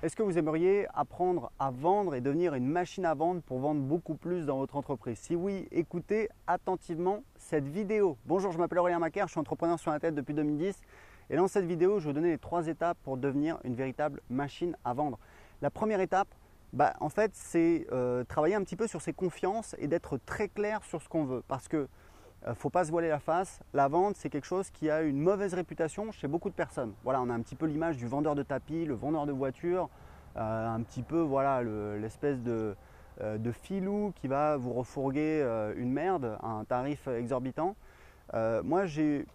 Est-ce que vous aimeriez apprendre à vendre et devenir une machine à vendre pour vendre beaucoup plus dans votre entreprise? Si oui, écoutez attentivement cette vidéo. Bonjour, je m'appelle Aurélien Macaire, je suis entrepreneur sur Internet depuis 2010 et dans cette vidéo, je vais vous donner les 3 étapes pour devenir une véritable machine à vendre. La première étape, en fait, c'est travailler un petit peu sur ses confiances et d'être très clair sur ce qu'on veut parce que faut pas se voiler la face, la vente c'est quelque chose qui a une mauvaise réputation chez beaucoup de personnes. Voilà, on a un petit peu l'image du vendeur de tapis, le vendeur de voitures, un petit peu voilà, l'espèce de filou qui va vous refourguer une merde à un tarif exorbitant. Moi j'ai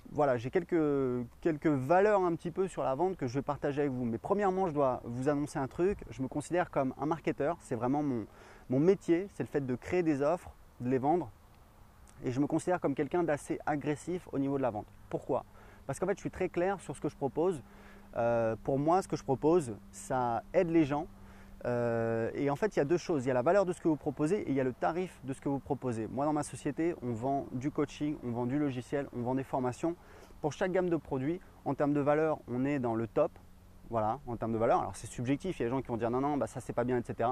quelques valeurs un petit peu sur la vente que je vais partager avec vous. Mais premièrement, je dois vous annoncer un truc, je me considère comme un marketeur, c'est vraiment mon métier, c'est le fait de créer des offres, de les vendre. Et je me considère comme quelqu'un d'assez agressif au niveau de la vente. Pourquoi? Parce qu'en fait, je suis très clair sur ce que je propose. Pour moi, ce que je propose, ça aide les gens. Et en fait, il y a deux choses. Il y a la valeur de ce que vous proposez et il y a le tarif de ce que vous proposez. Moi, dans ma société, on vend du coaching, on vend du logiciel, on vend des formations. Pour chaque gamme de produits, en termes de valeur, on est dans le top. Voilà, en termes de valeur. Alors, c'est subjectif. Il y a des gens qui vont dire non, ça, c'est pas bien, etc.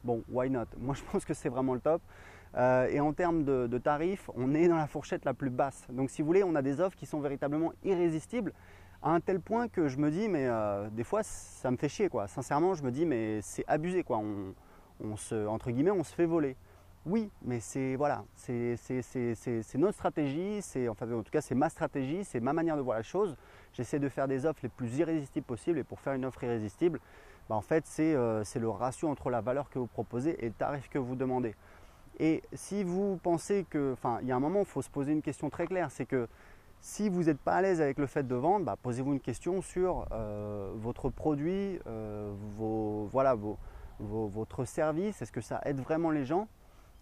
Bon, why not? Moi, je pense que c'est vraiment le top. Et en termes de tarifs, on est dans la fourchette la plus basse. Donc si vous voulez, on a des offres qui sont véritablement irrésistibles à un tel point que je me dis, mais des fois, ça me fait chier, quoi. Sincèrement, je me dis, mais c'est abusé, quoi. Entre guillemets, on se fait voler. Oui, mais c'est voilà, c'est notre stratégie, enfin, en tout cas, c'est ma stratégie, c'est ma manière de voir la chose. J'essaie de faire des offres les plus irrésistibles possibles et pour faire une offre irrésistible, en fait, c'est le ratio entre la valeur que vous proposez et le tarif que vous demandez. Et si vous pensez que, il y a un moment, il faut se poser une question très claire, c'est que si vous n'êtes pas à l'aise avec le fait de vendre, posez-vous une question sur votre produit, votre service, est-ce que ça aide vraiment les gens?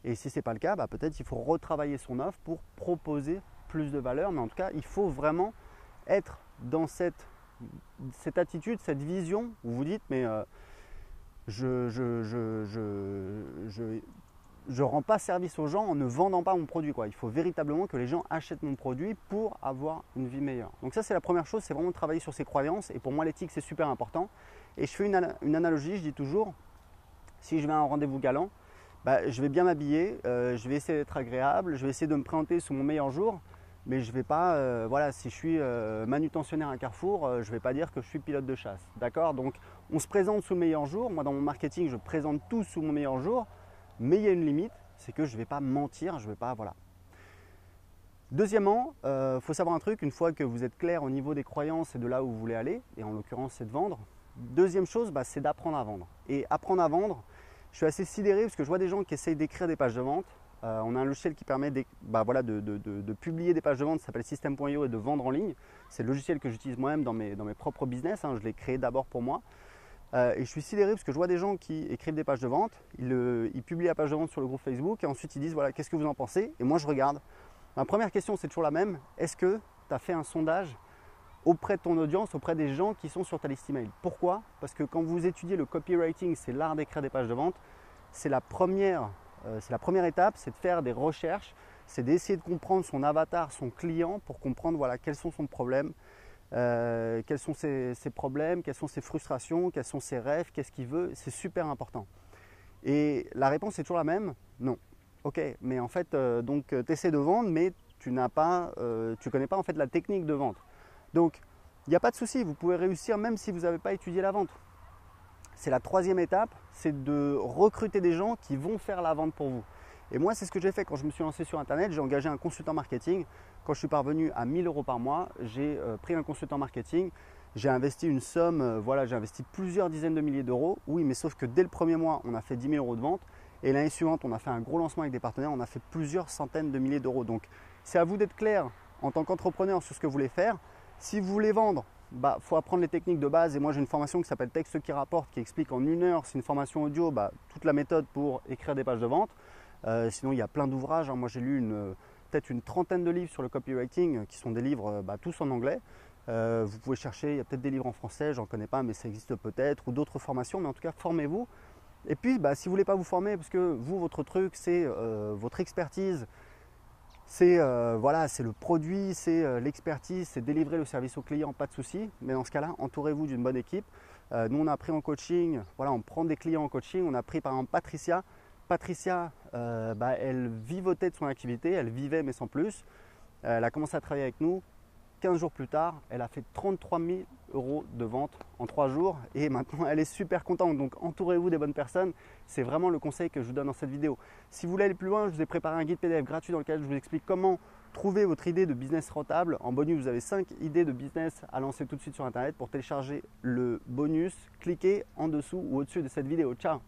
Et si ce n'est pas le cas, peut-être il faut retravailler son offre pour proposer plus de valeur, mais en tout cas, il faut vraiment être dans cette attitude, cette vision où vous dites, mais je ne rends pas service aux gens en ne vendant pas mon produit, quoi. Il faut véritablement que les gens achètent mon produit pour avoir une vie meilleure. Donc ça, c'est la première chose, c'est vraiment de travailler sur ses croyances. Et pour moi, l'éthique, c'est super important. Et je fais une analogie, je dis toujours, si je vais à un rendez-vous galant, je vais bien m'habiller, je vais essayer d'être agréable, je vais essayer de me présenter sous mon meilleur jour. Mais je ne vais pas, si je suis manutentionnaire à Carrefour, je ne vais pas dire que je suis pilote de chasse. D'accord? Donc on se présente sous le meilleur jour. Moi, dans mon marketing, je présente tout sous mon meilleur jour. Mais il y a une limite, c'est que je ne vais pas mentir, je ne vais pas, voilà. Deuxièmement, faut savoir un truc, une fois que vous êtes clair au niveau des croyances et de là où vous voulez aller, et en l'occurrence c'est de vendre. Deuxième chose, c'est d'apprendre à vendre. Et apprendre à vendre, je suis assez sidéré parce que je vois des gens qui essayent d'écrire des pages de vente. On a un logiciel qui permet de publier des pages de vente, ça s'appelle System.io et de vendre en ligne. C'est le logiciel que j'utilise moi-même dans mes propres business, je l'ai créé d'abord pour moi. Et je suis sidéré parce que je vois des gens qui écrivent des pages de vente, ils publient la page de vente sur le groupe Facebook et ensuite ils disent voilà, qu'est-ce que vous en pensez? Et moi je regarde. Ma première question c'est toujours la même, est-ce que tu as fait un sondage auprès de ton audience, auprès des gens qui sont sur ta liste email? Pourquoi? Parce que quand vous étudiez le copywriting, c'est l'art d'écrire des pages de vente, c'est la première étape, c'est de faire des recherches, c'est d'essayer de comprendre son avatar, son client pour comprendre quels sont son problème. Quels sont ses problèmes, quelles sont ses frustrations, quels sont ses rêves, qu'est-ce qu'il veut, c'est super important. Et la réponse est toujours la même, non. Ok, mais en fait, tu essaies de vendre, mais tu connais pas en fait la technique de vente. Donc, il n'y a pas de souci, vous pouvez réussir même si vous n'avez pas étudié la vente. C'est la troisième étape, c'est de recruter des gens qui vont faire la vente pour vous. Et moi, c'est ce que j'ai fait quand je me suis lancé sur Internet. J'ai engagé un consultant marketing. Quand je suis parvenu à 1 000 € par mois, j'ai pris un consultant marketing. J'ai investi une somme, j'ai investi plusieurs dizaines de milliers d'euros. Oui, mais sauf que dès le premier mois, on a fait 10 000 € de vente. Et l'année suivante, on a fait un gros lancement avec des partenaires. On a fait plusieurs centaines de milliers d'euros. Donc, c'est à vous d'être clair en tant qu'entrepreneur sur ce que vous voulez faire. Si vous voulez vendre, faut apprendre les techniques de base. Et moi, j'ai une formation qui s'appelle Texte qui rapporte, qui explique en 1 heure, c'est une formation audio, toute la méthode pour écrire des pages de vente. Sinon, il y a plein d'ouvrages. Moi, j'ai lu peut-être une trentaine de livres sur le copywriting qui sont des livres tous en anglais. Vous pouvez chercher, il y a peut-être des livres en français, j'en connais pas, mais ça existe peut-être, ou d'autres formations. Mais en tout cas, formez-vous. Et puis, si vous ne voulez pas vous former, parce que vous, votre truc, c'est votre expertise, c'est le produit, c'est l'expertise, c'est délivrer le service au client, pas de souci. Mais dans ce cas-là, entourez-vous d'une bonne équipe. Nous, on a pris en coaching, voilà, on prend des clients en coaching. On a pris par exemple Patricia. Patricia, elle vivotait de son activité, elle vivait mais sans plus. Elle a commencé à travailler avec nous. 15 jours plus tard, elle a fait 33 000 € de vente en 3 jours et maintenant elle est super contente. Donc entourez-vous des bonnes personnes, c'est vraiment le conseil que je vous donne dans cette vidéo. Si vous voulez aller plus loin, je vous ai préparé un guide PDF gratuit dans lequel je vous explique comment trouver votre idée de business rentable. En bonus, vous avez 5 idées de business à lancer tout de suite sur internet. Pour télécharger le bonus, cliquez en dessous ou au-dessus de cette vidéo. Ciao!